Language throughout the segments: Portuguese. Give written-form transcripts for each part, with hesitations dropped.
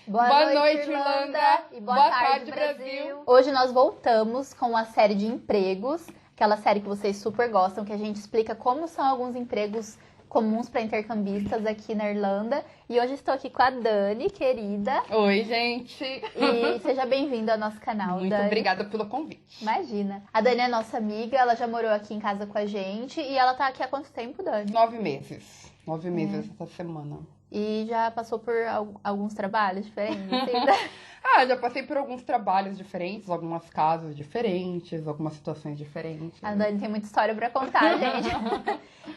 Boa noite, Irlanda! E boa tarde, Brasil! Hoje nós voltamos com a série de empregos, aquela série que vocês super gostam, que a gente explica como são alguns empregos comuns para intercambistas aqui na Irlanda. E hoje estou aqui com a Dani, querida. Oi, gente! E seja bem-vinda ao nosso canal, Muito Dani. obrigada pelo convite. Imagina. A Dani é nossa amiga, ela já morou aqui em casa com a gente. E ela tá aqui há quanto tempo, Dani? 9 meses. 9 meses essa semana. E já passou por alguns trabalhos diferentes, assim, Já passei por alguns trabalhos diferentes, algumas casas diferentes, algumas situações diferentes. A Dani tem muita história pra contar, gente.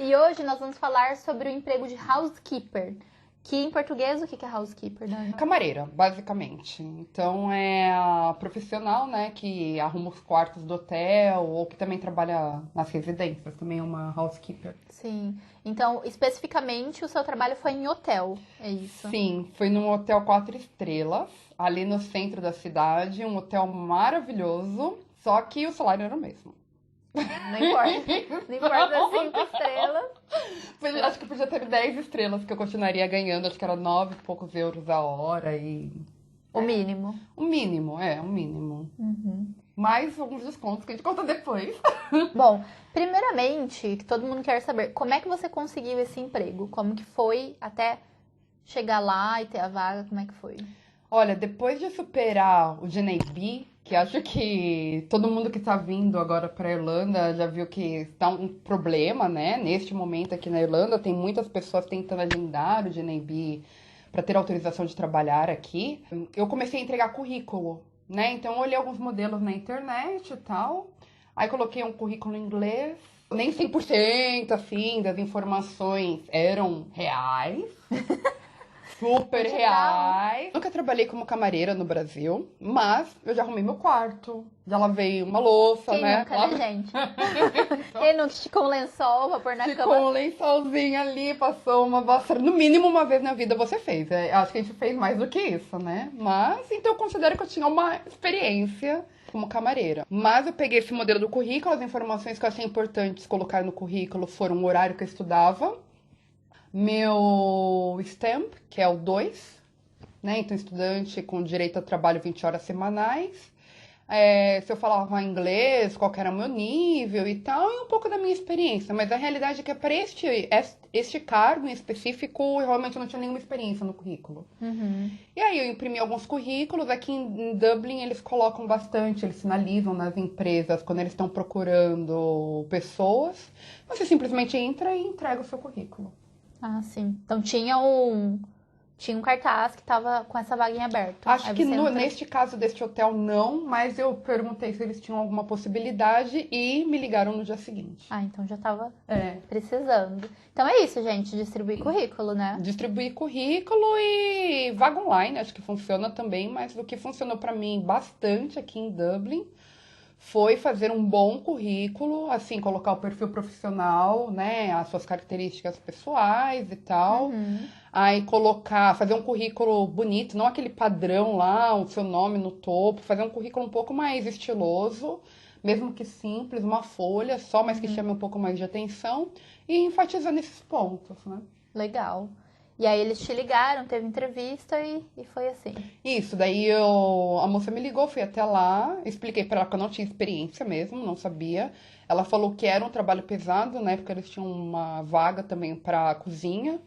E hoje nós vamos falar sobre o emprego de housekeeper. Que em português, o que é housekeeper, Dani? Camareira, basicamente. Então é a profissional, né, que arruma os quartos do hotel ou que também trabalha nas residências, também é uma housekeeper. Sim. Então, especificamente, o seu trabalho foi em hotel, é isso? Sim, foi num hotel 4 estrelas, ali no centro da cidade, um hotel maravilhoso, só que o salário era o mesmo. Não importa. Não importa 5 estrelas. Acho que podia ter 10 estrelas que eu continuaria ganhando, acho que era 9 e poucos euros a hora e... O mínimo. O mínimo, o mínimo. Uhum. Mais alguns descontos que a gente conta depois. Bom, primeiramente, que todo mundo quer saber, como é que você conseguiu esse emprego? Como que foi até chegar lá e ter a vaga? Como é que foi? Olha, depois de superar o GNAB, que acho que todo mundo que está vindo agora para a Irlanda já viu que está um problema, né? Neste momento aqui na Irlanda, tem muitas pessoas tentando agendar o GNAB para ter autorização de trabalhar aqui. Eu comecei a entregar currículo, né? Então, eu olhei alguns modelos na internet e tal. Aí, coloquei um currículo em inglês. Nem 100%, assim, das informações eram reais. Super reais. Nunca trabalhei como camareira no Brasil, mas eu já arrumei meu quarto, já lavei uma louça, Quem né? nunca, né, gente? Quem nunca esticou um lençol pra pôr na cama? Ficou um lençolzinho ali, passou uma vassoura. No mínimo uma vez na vida você fez. Acho que a gente fez mais do que isso, né? Mas, então eu considero que eu tinha uma experiência como camareira. Mas eu peguei esse modelo do currículo, as informações que eu achei importantes colocar no currículo foram o horário que eu estudava, meu stamp, que é o 2, né? Então, estudante com direito a trabalho 20 horas semanais. Se eu falava inglês, qual que era o meu nível e tal, e um pouco da minha experiência. Mas a realidade é que para este cargo em específico, eu realmente não tinha nenhuma experiência no currículo. Uhum. E aí eu imprimi alguns currículos. Aqui em Dublin eles colocam bastante, eles sinalizam nas empresas quando eles estão procurando pessoas. Você simplesmente entra e entrega o seu currículo. Ah, sim. Então tinha um cartaz que tava com essa vaga em aberto. Acho que neste caso deste hotel não, mas eu perguntei se eles tinham alguma possibilidade e me ligaram no dia seguinte. Ah, então já tava precisando. Então é isso, gente, distribuir currículo, né? Distribuir currículo e vaga online, acho que funciona também, mas o que funcionou para mim bastante aqui em Dublin foi fazer um bom currículo, assim, colocar o perfil profissional, né, as suas características pessoais e tal. Uhum. Aí fazer um currículo bonito, não aquele padrão lá, o seu nome no topo, fazer um currículo um pouco mais estiloso, mesmo que simples, uma folha só, mas que chame um pouco mais de atenção e enfatizando esses pontos, né? Legal. E aí eles te ligaram, teve entrevista e foi assim. Isso, daí a moça me ligou, fui até lá, expliquei pra ela que eu não tinha experiência mesmo, não sabia. Ela falou que era um trabalho pesado, né, porque eles tinham uma vaga também pra cozinha,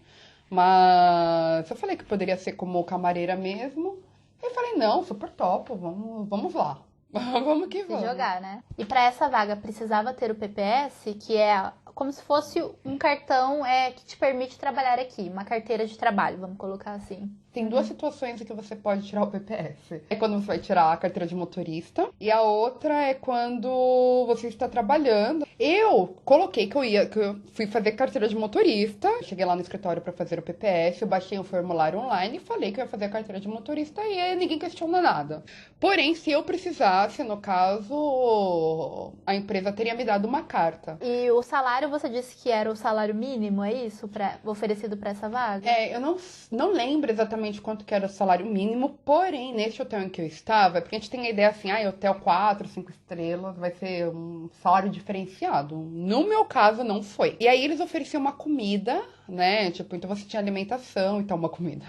mas eu falei que poderia ser como camareira mesmo. Eu falei, não, super topo, vamos lá. Vamos que vamos. Se jogar, né? E pra essa vaga precisava ter o PPS, que é como se fosse um cartão que te permite trabalhar aqui, uma carteira de trabalho, vamos colocar assim. Tem duas situações em que você pode tirar o PPS. É quando você vai tirar a carteira de motorista e a outra é quando você está trabalhando. Eu coloquei que eu fui fazer carteira de motorista. Cheguei lá no escritório para fazer o PPS, eu baixei o formulário online e falei que eu ia fazer a carteira de motorista e aí ninguém questionou nada. Porém, se eu precisasse, no caso, a empresa teria me dado uma carta. E o salário, você disse que era o salário mínimo, é isso? Oferecido para essa vaga? Eu não lembro exatamente exatamente quanto que era o salário mínimo, porém, nesse hotel em que eu estava, é porque a gente tem a ideia assim, hotel 4, 5 estrelas, vai ser um salário diferenciado. No meu caso, não foi. E aí eles ofereciam uma comida, né? Tipo, então você tinha alimentação, então uma comida.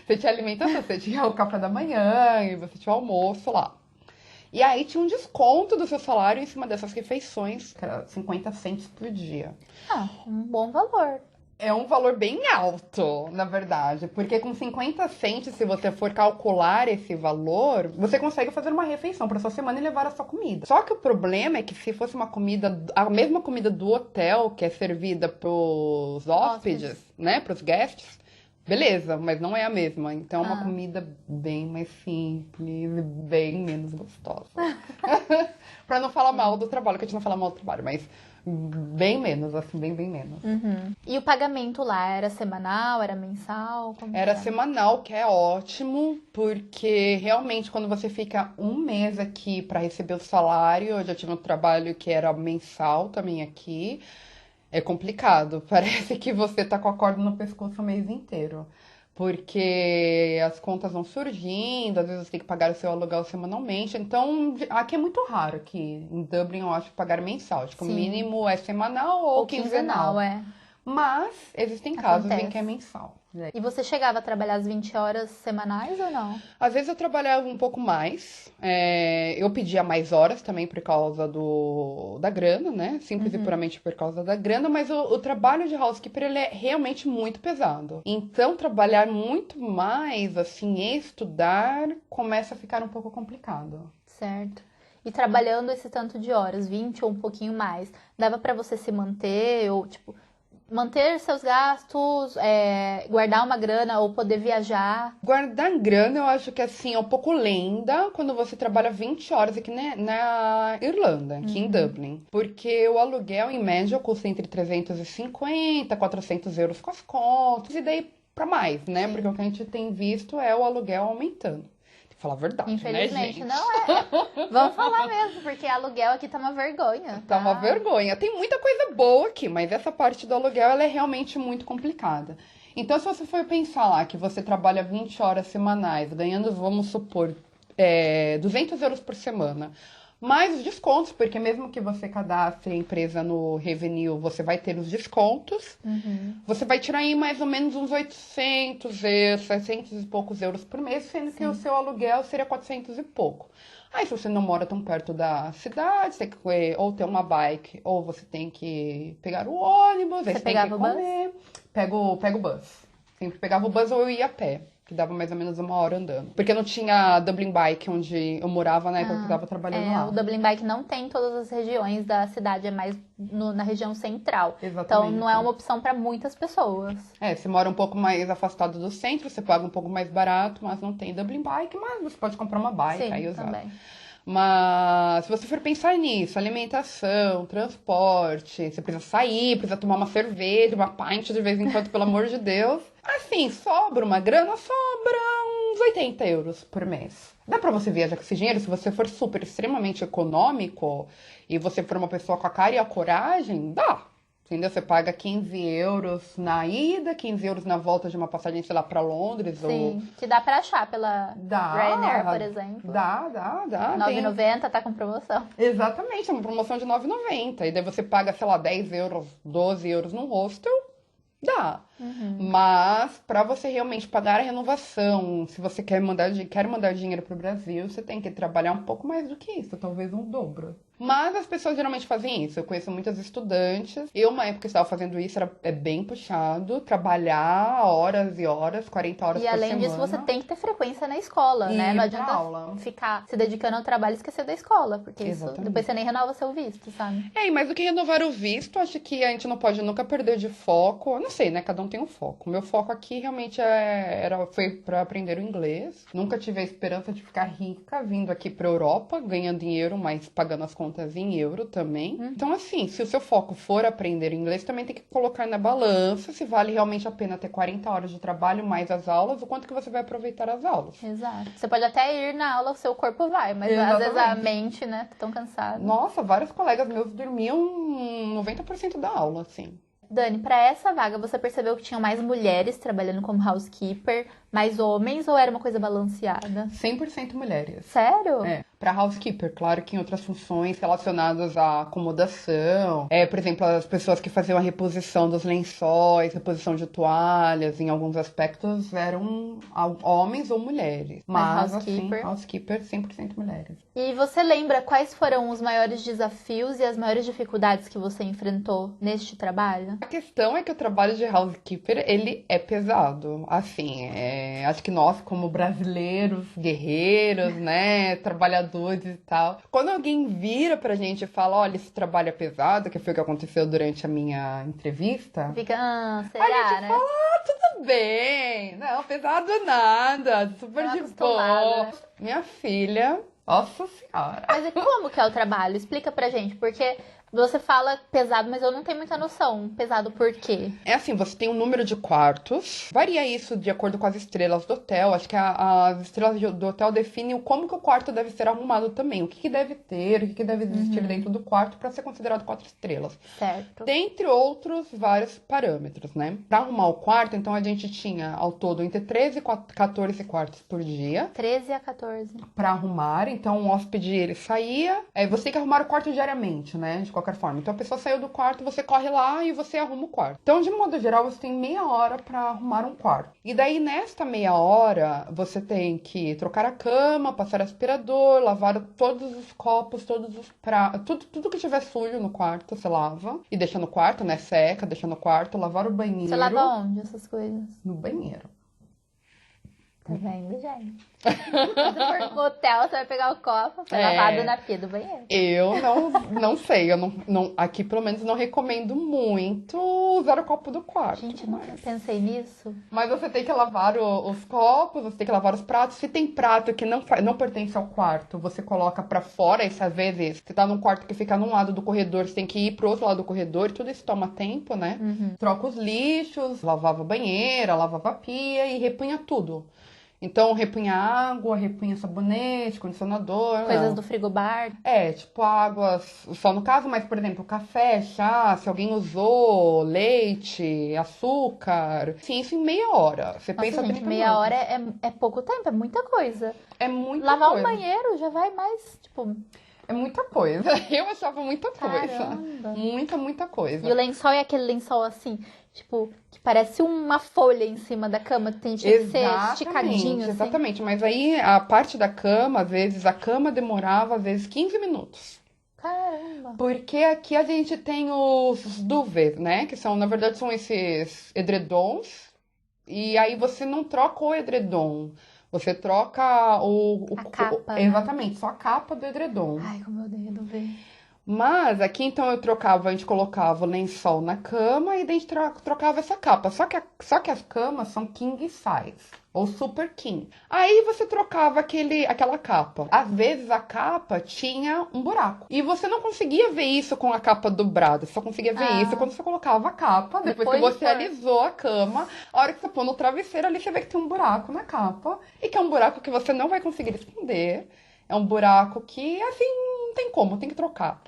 Você tinha alimentação, você tinha o café da manhã, e você tinha o almoço lá. E aí tinha um desconto do seu salário em cima dessas refeições, que era 50 cents por dia. Um bom valor. É um valor bem alto, na verdade, porque com 50 cents, se você for calcular esse valor, você consegue fazer uma refeição para sua semana e levar a sua comida. Só que o problema é que se fosse uma comida, a mesma comida do hotel, que é servida pros hóspedes, né, pros guests, beleza, mas não é a mesma. Então é uma comida bem mais simples e bem menos gostosa. Pra não falar mal do trabalho, que a gente não fala mal do trabalho, mas bem menos, assim, bem menos. E o pagamento lá era semanal, era mensal? Como Era que semanal, que é ótimo, porque realmente quando você fica um mês aqui para receber o salário, eu já tive um trabalho que era mensal também aqui, é complicado. Parece que você tá com a corda no pescoço o mês inteiro. Porque as contas vão surgindo, às vezes você tem que pagar o seu aluguel semanalmente. Então, aqui é muito raro aqui. Em Dublin, eu acho que pagar mensal. Acho que o Sim. mínimo é semanal ou quinzenal. é. Mas existem casos em Acontece. que é mensal. E você chegava a trabalhar as 20 horas semanais ou não? Às vezes eu trabalhava um pouco mais. Eu pedia mais horas também por causa da grana, né? Simples e puramente por causa da grana. Mas o trabalho de housekeeper, ele é realmente muito pesado. Então, trabalhar muito mais, assim, estudar, começa a ficar um pouco complicado. Certo. E trabalhando esse tanto de horas, 20 ou um pouquinho mais, dava pra você se manter ou, tipo, manter seus gastos, guardar uma grana ou poder viajar? Guardar grana, eu acho que assim, é um pouco lenda quando você trabalha 20 horas aqui na Irlanda, aqui em Dublin. Porque o aluguel, em média, custa entre 350 e 400 euros com as contas, e daí pra mais, né? Sim. Porque o que a gente tem visto é o aluguel aumentando. Tem que falar a verdade, Infelizmente, né, gente? não é. Vamos falar mesmo, porque aluguel aqui tá uma vergonha. Tá uma vergonha. Tem muita coisa boa aqui, mas essa parte do aluguel, ela é realmente muito complicada. Então, se você for pensar lá que você trabalha 20 horas semanais, ganhando, vamos supor, 200 euros por semana, mais os descontos, porque mesmo que você cadastre a empresa no Revenue, você vai ter os descontos. Você vai tirar aí mais ou menos uns 800 euros, 700 e poucos euros por mês, sendo que o seu aluguel seria 400 e pouco. Aí, se você não mora tão perto da cidade, você tem que ou ter uma bike, ou você tem que pegar o ônibus, aí você tem que pegava o bus? comer. Pego o bus. Sempre pegava o bus ou eu ia a pé, que dava mais ou menos 1 hora andando. Porque não tinha Dublin Bike onde eu morava na época que eu tava trabalhando lá. O Dublin Bike não tem em todas as regiões da cidade, é mais na região central. Exatamente. Então não é uma opção para muitas pessoas. Você mora um pouco mais afastado do centro, você paga um pouco mais barato, mas não tem Dublin Bike, mas você pode comprar uma bike Sim, aí usar. também. Mas se você for pensar nisso, alimentação, transporte, você precisa sair, precisa tomar uma cerveja, uma pint de vez em quando, pelo amor de Deus. Assim, sobra uma grana, sobra uns 80 euros por mês. Dá pra você viajar com esse dinheiro se você for super, extremamente econômico e você for uma pessoa com a cara e a coragem, dá. Entendeu? Você paga 15 euros na ida, 15 euros na volta de uma passagem, sei lá, pra Londres. Sim, que dá pra achar pela Ryanair, por exemplo. Dá. 9,90 tá com promoção. Exatamente, é uma promoção de 9,90. E daí você paga, sei lá, 10 euros, 12 euros no hostel, dá. Mas para você realmente pagar a renovação, se você quer mandar dinheiro pro Brasil, você tem que trabalhar um pouco mais do que isso, talvez um dobro. Mas as pessoas geralmente fazem isso. Eu conheço muitas estudantes. Eu, uma época que estava fazendo isso, é bem puxado. Trabalhar horas e horas, 40 horas por semana. E além disso, você tem que ter frequência na escola, né? Não adianta ficar se dedicando ao trabalho e esquecer da escola, porque isso, depois você nem renova seu visto, sabe? E mais do que renovar o visto, acho que a gente não pode nunca perder de foco. Eu não sei, né? Cada um tem um foco. O meu foco aqui realmente foi para aprender o inglês. Nunca tive a esperança de ficar rica vindo aqui pra Europa, ganhando dinheiro, mas pagando as contas em euro também. Então, assim, se o seu foco for aprender inglês, também tem que colocar na balança se vale realmente a pena ter 40 horas de trabalho mais as aulas, o quanto que você vai aproveitar as aulas. Exato. Você pode até ir na aula, o seu corpo vai, mas às vezes a mente, né, tá tão cansada. Nossa, vários colegas meus dormiam 90% da aula, assim. Dani, pra essa vaga, você percebeu que tinham mais mulheres trabalhando como housekeeper, mais homens, ou era uma coisa balanceada? 100% mulheres. Sério? É, para housekeeper, claro que em outras funções relacionadas à acomodação, por exemplo, as pessoas que faziam a reposição dos lençóis, reposição de toalhas, em alguns aspectos eram homens ou mulheres. Mas housekeeper? Assim, housekeeper 100% mulheres. E você lembra quais foram os maiores desafios e as maiores dificuldades que você enfrentou neste trabalho? A questão é que o trabalho de housekeeper, ele é pesado. Assim, acho que nós, como brasileiros, guerreiros, né, trabalhadores e tal, quando alguém vira pra gente e fala, olha, esse trabalho é pesado, que foi o que aconteceu durante a minha entrevista, Fica, será, a gente né? fala, tudo bem, não, pesado nada, super Tô de acostumada, boa. né? Minha filha, nossa senhora. Mas e como que é o trabalho? Explica pra gente, porque você fala pesado, mas eu não tenho muita noção. Pesado por quê? É assim, você tem um número de quartos, varia isso de acordo com as estrelas do hotel. Acho que as estrelas do hotel definem como que o quarto deve ser arrumado também. O que deve ter, o que deve existir dentro do quarto para ser considerado 4 estrelas. Certo. Dentre outros vários parâmetros, né? Para arrumar o quarto, então a gente tinha ao todo entre 13 e 14 quartos por dia. 13 a 14. Para arrumar, então o hóspede ele saía, você tem que arrumar o quarto diariamente, né? De qualquer forma. Então a pessoa saiu do quarto, você corre lá e você arruma o quarto. Então, de modo geral, você tem meia hora para arrumar um quarto. E daí, nesta meia hora, você tem que trocar a cama, passar aspirador, lavar todos os copos, todos os pratos, tudo que tiver sujo no quarto, você lava. E deixa no quarto, né? Seca, deixa no quarto, lavar o banheiro. Você lava onde essas coisas? No banheiro. Tá vendo, gente? Se for no motel, você vai pegar o copo, foi lavado na pia do banheiro. Eu não sei, eu não, aqui pelo menos não recomendo muito usar o copo do quarto. Gente, eu nunca pensei nisso. Mas você tem que lavar os copos, você tem que lavar os pratos. Se tem prato que não pertence ao quarto, você coloca pra fora. E se às vezes você tá num quarto que fica num lado do corredor, você tem que ir pro outro lado do corredor. E tudo isso toma tempo, né? Troca os lixos, lavava a banheira, lavava a pia e repunha tudo. Então, repunha água, repunha sabonete, condicionador. Coisas do frigobar. Tipo água, só no caso, mas, por exemplo, café, chá, se alguém usou leite, açúcar. Sim, isso em meia hora. Você Nossa, pensa gente, 30 meia minutos. hora é pouco tempo, é muita coisa. É muita Lavar coisa. um banheiro já vai mais, tipo... É muita coisa. Eu achava muita coisa. Caramba. Muita coisa. E o lençol é aquele lençol assim, tipo, que parece uma folha em cima da cama, tem que ser esticadinho, assim. Exatamente, mas aí a parte da cama, às vezes, a cama demorava, às vezes, 15 minutos. Caramba. Porque aqui a gente tem os duvets, né? Que são, na verdade, são esses edredons. E aí você não troca o edredom. Você troca A capa, né? Exatamente, só a capa do edredom. Ai, como eu odeio duvet. Mas aqui então a gente colocava o lençol na cama e daí a gente trocava essa capa. Só que as camas são king size ou super king. Aí você trocava aquela capa. Às vezes a capa tinha um buraco. E você não conseguia ver isso com a capa dobrada. Só conseguia ver isso quando você colocava a capa. Depois que você alisou a cama, a hora que você põe no travesseiro ali, você vê que tem um buraco na capa. E que é um buraco que você não vai conseguir esconder. É um buraco que, assim, não tem como, tem que trocar.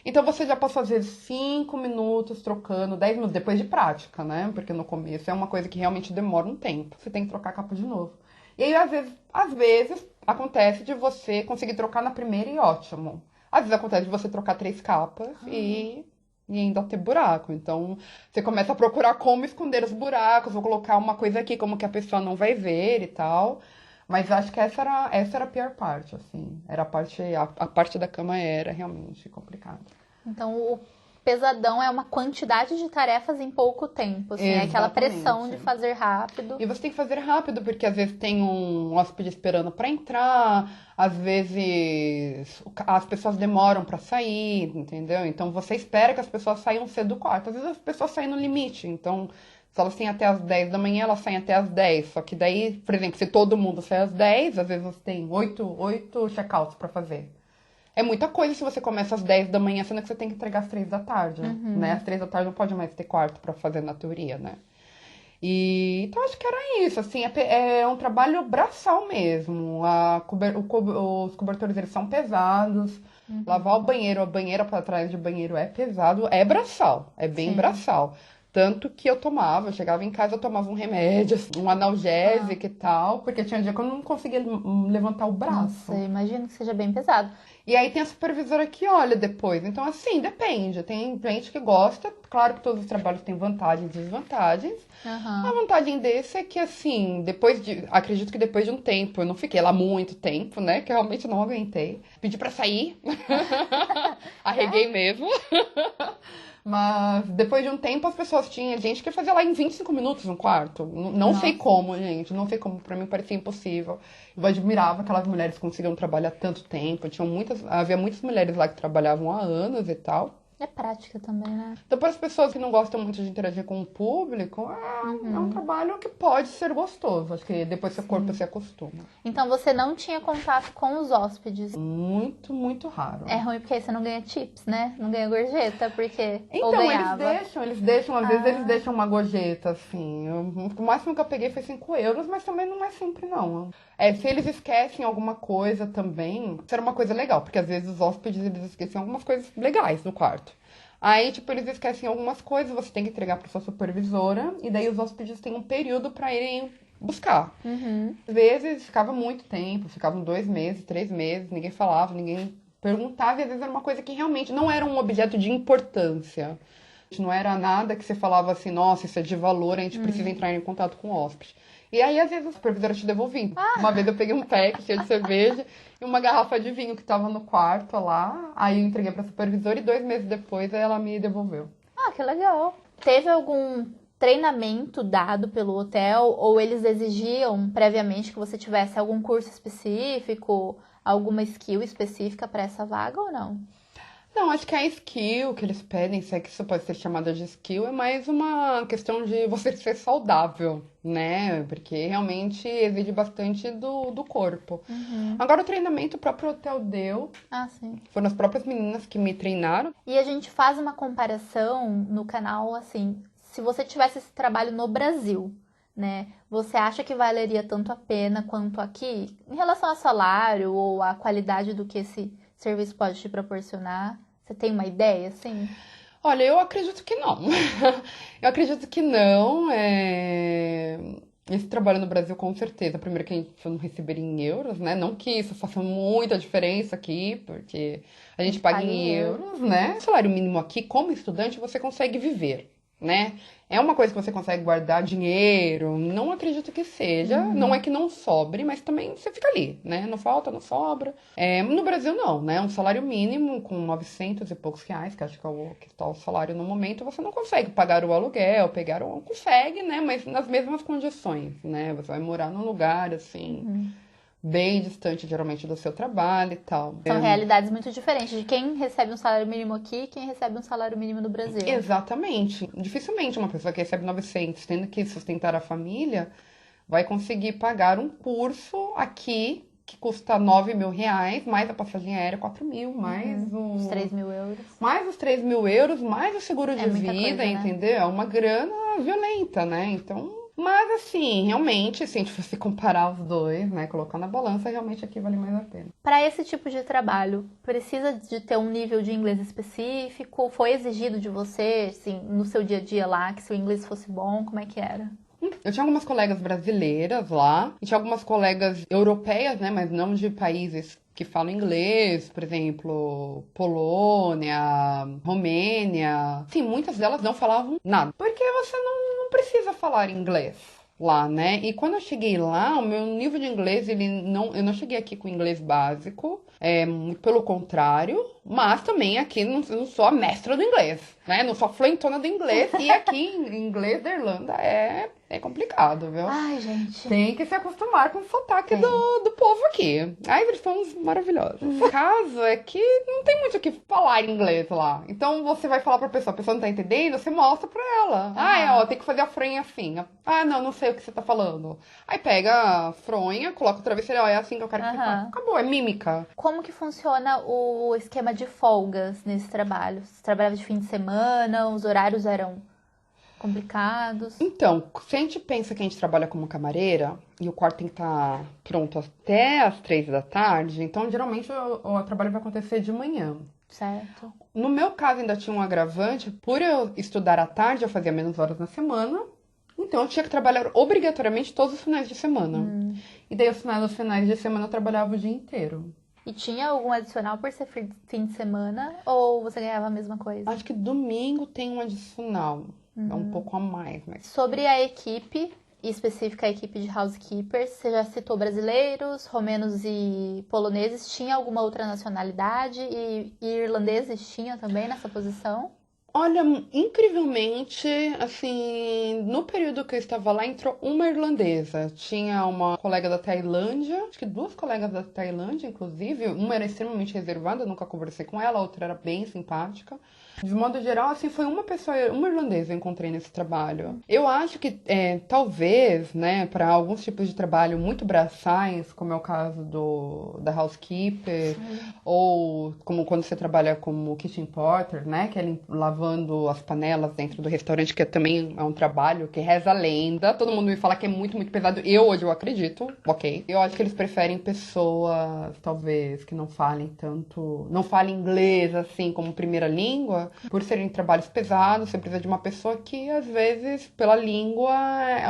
Então você já passou, às vezes, 5 minutos trocando, 10 minutos, depois de prática, né? Porque no começo é uma coisa que realmente demora um tempo. Você tem que trocar a capa de novo. E aí, às vezes acontece de você conseguir trocar na primeira e ótimo. Às vezes acontece de você trocar 3 capas e ainda ter buraco. Então, você começa a procurar como esconder os buracos, vou colocar uma coisa aqui, como que a pessoa não vai ver e tal. Mas acho que essa era a pior parte, assim. Era a parte da cama era realmente complicada. Então, o pesadão é uma quantidade de tarefas em pouco tempo, assim. É aquela pressão de fazer rápido. E você tem que fazer rápido, porque às vezes tem um hóspede esperando para entrar, às vezes as pessoas demoram para sair, entendeu? Então você espera que as pessoas saiam cedo do quarto. Às vezes as pessoas saem no limite, então... Se elas têm até as 10 da manhã, elas saem até as 10. Só que daí, por exemplo, se todo mundo sai às 10, às vezes você tem 8 check-outs pra fazer. É muita coisa se você começa às 10 da manhã, sendo que você tem que entregar às 3 da tarde, né? Às 3 da tarde não pode mais ter quarto pra fazer na teoria, né? Então acho que era isso, assim, é um trabalho braçal mesmo. Os cobertores eles são pesados. Lavar o banheiro, a banheira para trás de banheiro é pesado, é braçal, é bem Sim. braçal. Tanto que eu chegava em casa, eu tomava um remédio, assim, um analgésico e tal, porque tinha dia que eu não conseguia levantar o braço. Nossa, eu imagino que seja bem pesado. E aí tem a supervisora que olha depois. Então, assim, depende. Tem gente que gosta. Claro que todos os trabalhos têm vantagens e desvantagens. A Aham. vantagem desse é que, assim, acredito que depois de um tempo, eu não fiquei lá muito tempo, né? Que eu realmente não aguentei. Pedi pra sair. Arreguei mesmo. Mas depois de um tempo as pessoas tinham gente que fazia lá em 25 minutos no quarto. Não sei Nossa. como, gente. Não sei como. Pra mim parecia impossível. Eu admirava aquelas mulheres que conseguiam trabalhar tanto tempo. Havia muitas mulheres lá que trabalhavam há anos e tal. É prática também, né? Então, para as pessoas que não gostam muito de interagir com o público, é um trabalho que pode ser gostoso. Acho que depois seu corpo se acostuma. Então você não tinha contato com os hóspedes. Muito, muito raro. É ruim porque aí você não ganha tips, né? Não ganha gorjeta, porque. Ou Então, ganhava. eles deixam, às vezes eles deixam uma gorjeta, assim. O máximo que eu peguei foi 5 euros, mas também não é sempre, não. Se eles esquecem alguma coisa também, isso era uma coisa legal, porque às vezes os hóspedes, eles esquecem algumas coisas legais no quarto. Aí, tipo, eles esquecem algumas coisas, você tem que entregar para sua supervisora, e daí os hóspedes têm um período para irem buscar. Às vezes ficava muito tempo, ficavam 2 meses, 3 meses, ninguém falava, ninguém perguntava, e às vezes era uma coisa que realmente não era um objeto de importância. Não era nada que você falava assim, nossa, isso é de valor, a gente precisa entrar em contato com o hóspede. E aí, às vezes, a supervisora te devolvia. Uma vez eu peguei um pack cheio de cerveja e uma garrafa de vinho que tava no quarto lá. Aí eu entreguei pra supervisora e 2 meses depois ela me devolveu. Ah, que legal. Teve algum treinamento dado pelo hotel ou eles exigiam previamente que você tivesse algum curso específico, alguma skill específica para essa vaga ou não? Não, acho que a skill que eles pedem, se é que isso pode ser chamada de skill, é mais uma questão de você ser saudável, né? Porque realmente exige bastante do corpo. Agora, o treinamento o próprio hotel deu, Ah, sim. foram as próprias meninas que me treinaram. E a gente faz uma comparação no canal, assim, se você tivesse esse trabalho no Brasil, né? Você acha que valeria tanto a pena quanto aqui? Em relação ao salário ou à qualidade do que esse serviço pode te proporcionar? Você tem uma ideia, assim? Olha, eu acredito que não. Eu acredito que não. Esse trabalho no Brasil, com certeza. Primeiro que a gente não receberia em euros, né? Não que isso faça muita diferença aqui, porque a gente paga em euros, né? O salário mínimo aqui, como estudante, você consegue viver, né? É uma coisa que você consegue guardar dinheiro. Não acredito que seja. Não é que não sobre, mas também você fica ali, né? Não falta, não sobra. No Brasil, não, né? Um salário mínimo com 900 e poucos reais, que acho que é o que está o salário no momento, você não consegue pagar o aluguel, consegue, né? Mas nas mesmas condições, né? Você vai morar num lugar, assim, bem distante, geralmente, do seu trabalho e tal. São realidades muito diferentes de quem recebe um salário mínimo aqui e quem recebe um salário mínimo no Brasil. Exatamente. Dificilmente uma pessoa que recebe 900, tendo que sustentar a família, vai conseguir pagar um curso aqui que custa 9 mil reais, mais a passagem aérea 4 mil, mais Uns 3 mil euros. mais os 3 mil euros, mais o seguro de muita vida, coisa, né? entendeu? É uma grana violenta, né? Então, mas assim, realmente, se a gente fosse comparar os dois, né, colocar na balança, realmente aqui vale mais a pena. Para esse tipo de trabalho, precisa de ter um nível de inglês específico? Foi exigido de você, assim, no seu dia a dia lá, que seu inglês fosse bom? Como é que era? Eu tinha algumas colegas brasileiras lá, e tinha algumas colegas europeias, né, mas não de países que falam inglês, por exemplo, Polônia, Romênia. Sim, muitas delas não falavam nada, porque você não precisa falar inglês lá, né? E quando eu cheguei lá, o meu nível de inglês, eu não cheguei aqui com inglês básico, muito pelo contrário, mas também aqui eu não sou a mestra do inglês, né? Não sou a fluentona do inglês, e aqui em inglês da Irlanda é complicado, viu? Ai, gente. Tem que se acostumar com o sotaque do povo aqui. Ai, eles são maravilhosos. O caso é que não tem muito o que falar em inglês lá. Então você vai falar pra pessoa, a pessoa não tá entendendo, você mostra pra ela. Ó, tem que fazer a fronha assim. Ah, não sei o que você tá falando. Aí pega a fronha, coloca o travesseiro, ó, é assim que eu quero que você faça. Acabou, é mímica. Como que funciona o esquema de folgas nesse trabalho? Você trabalhava de fim de semana, os horários eram complicados? Então, se a gente pensa que a gente trabalha como camareira e o quarto tem que estar pronto até as 3 da tarde, então geralmente o trabalho vai acontecer de manhã. Certo. No meu caso, ainda tinha um agravante, por eu estudar à tarde, eu fazia menos horas na semana, então eu tinha que trabalhar obrigatoriamente todos os finais de semana. E daí, os finais de semana eu trabalhava o dia inteiro. E tinha algum adicional por ser fim de semana? Ou você ganhava a mesma coisa? Acho que domingo tem um adicional, é um pouco a mais, mas... Sobre a equipe, e específica a equipe de housekeepers, você já citou brasileiros, romenos e poloneses. Tinha alguma outra nacionalidade? E irlandeses tinha também nessa posição? Olha, incrivelmente, assim, no período que eu estava lá, entrou uma irlandesa. Tinha uma colega da Tailândia, acho que 2 colegas da Tailândia, inclusive. Uma era extremamente reservada, eu nunca conversei com ela, a outra era bem simpática. De modo geral, assim, foi uma pessoa, uma irlandesa eu encontrei nesse trabalho. Eu acho que, talvez, né, para alguns tipos de trabalho muito braçais, como é o caso da housekeeper, ou como quando você trabalha como kitchen porter, né, que é lavando as panelas dentro do restaurante, que também é um trabalho que reza a lenda. Todo mundo me fala que é muito, muito pesado. Hoje eu acredito, ok. Eu acho que eles preferem pessoas, talvez, que não falem tanto, não falem inglês, assim, como primeira língua. Por serem trabalhos pesados, você precisa de uma pessoa que, às vezes, pela língua,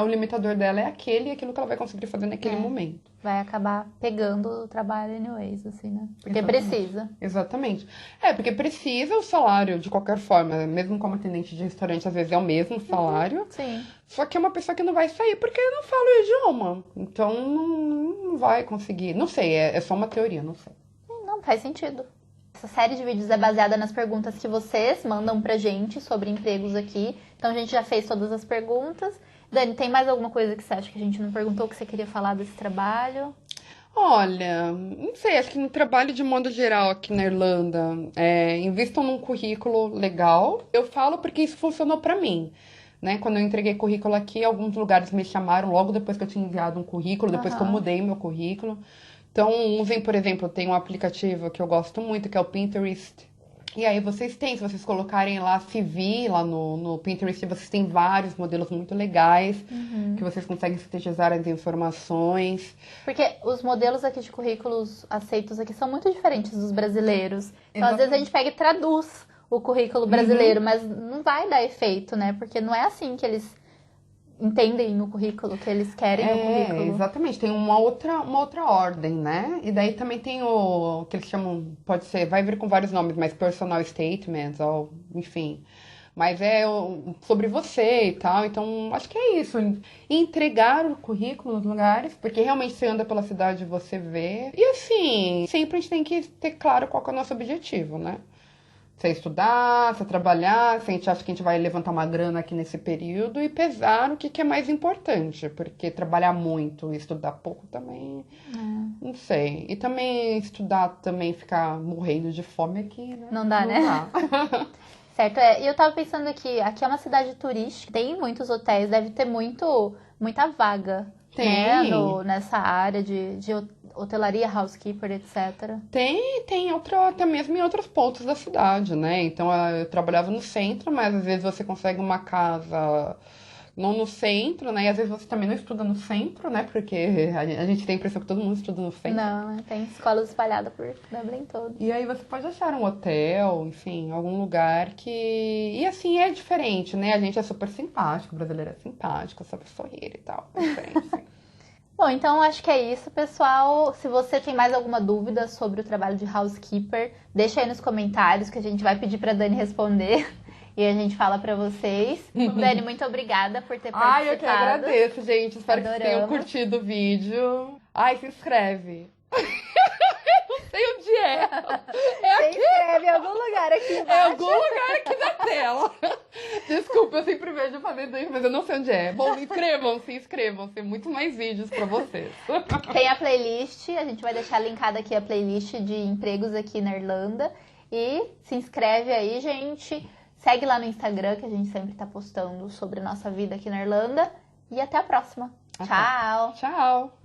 o limitador dela é aquele e aquilo que ela vai conseguir fazer naquele momento. Vai acabar pegando o trabalho anyways, assim, né? Porque Exatamente. precisa. Exatamente. Porque precisa o salário, de qualquer forma. Mesmo como atendente de restaurante, às vezes é o mesmo salário. Sim. Só que é uma pessoa que não vai sair porque não fala o idioma. Então, não vai conseguir. Não sei, é só uma teoria, não sei. Não, faz sentido. Essa série de vídeos é baseada nas perguntas que vocês mandam pra gente sobre empregos aqui. Então a gente já fez todas as perguntas. Dani, tem mais alguma coisa que você acha que a gente não perguntou que você queria falar desse trabalho? Olha, não sei, acho que no trabalho de modo geral aqui na Irlanda, invistam num currículo legal. Eu falo porque isso funcionou pra mim. Né? Quando eu entreguei currículo aqui, alguns lugares me chamaram logo depois que eu tinha enviado um currículo, depois que eu mudei meu currículo. Então, usem, por exemplo, tem um aplicativo que eu gosto muito, que é o Pinterest. E aí vocês têm, se vocês colocarem lá CV, lá no Pinterest, vocês têm vários modelos muito legais, que vocês conseguem sintetizar as informações. Porque os modelos aqui de currículos aceitos aqui são muito diferentes dos brasileiros. Então, às vezes a gente pega e traduz o currículo brasileiro, mas não vai dar efeito, né? Porque não é assim que eles entendem no currículo, que eles querem no currículo. Exatamente, tem uma outra ordem, né? E daí também tem o que eles chamam, pode ser, vai vir com vários nomes, mas personal statements, ou enfim. Mas é sobre você e tal, então acho que é isso. Entregar o currículo nos lugares, porque realmente você anda pela cidade e você vê. E assim, sempre a gente tem que ter claro qual que é o nosso objetivo, né? Você estudar, você trabalhar, se a gente acha que a gente vai levantar uma grana aqui nesse período e pesar o que é mais importante, porque trabalhar muito e estudar pouco também, não sei. E também estudar, também ficar morrendo de fome aqui, né? Não dá, né? Dá. Certo, e eu tava pensando aqui é uma cidade turística, tem muitos hotéis, deve ter muita vaga, né, nessa área de hotelaria, housekeeper, etc. Tem até mesmo em outros pontos da cidade, né? Então eu trabalhava no centro, mas às vezes você consegue uma casa não no centro, né? E às vezes você também não estuda no centro, né? Porque a gente tem a impressão que todo mundo estuda no centro. Não, tem escolas espalhadas por Dublin todo. E aí você pode achar um hotel, enfim, algum lugar que... E assim, é diferente, né? A gente é super simpático, o brasileiro é simpático, sabe sorrir e tal. É diferente, sim. Bom, então acho que é isso, pessoal. Se você tem mais alguma dúvida sobre o trabalho de housekeeper, deixa aí nos comentários que a gente vai pedir pra Dani responder e a gente fala pra vocês. Dani, muito obrigada por ter participado. Eu que agradeço, gente. Espero que vocês tenham curtido o vídeo. Se inscreve. Não sei onde é. Se inscreve em algum lugar aqui embaixo. É algum lugar aqui na tela. Desculpa, eu sempre vejo fazendo isso, mas eu não sei onde é. Bom, inscrevam-se. Muito mais vídeos pra vocês. Tem a playlist, a gente vai deixar linkada aqui a playlist de empregos aqui na Irlanda. E se inscreve aí, gente. Segue lá no Instagram, que a gente sempre tá postando sobre a nossa vida aqui na Irlanda. E até a próxima. Tchau! Tchau!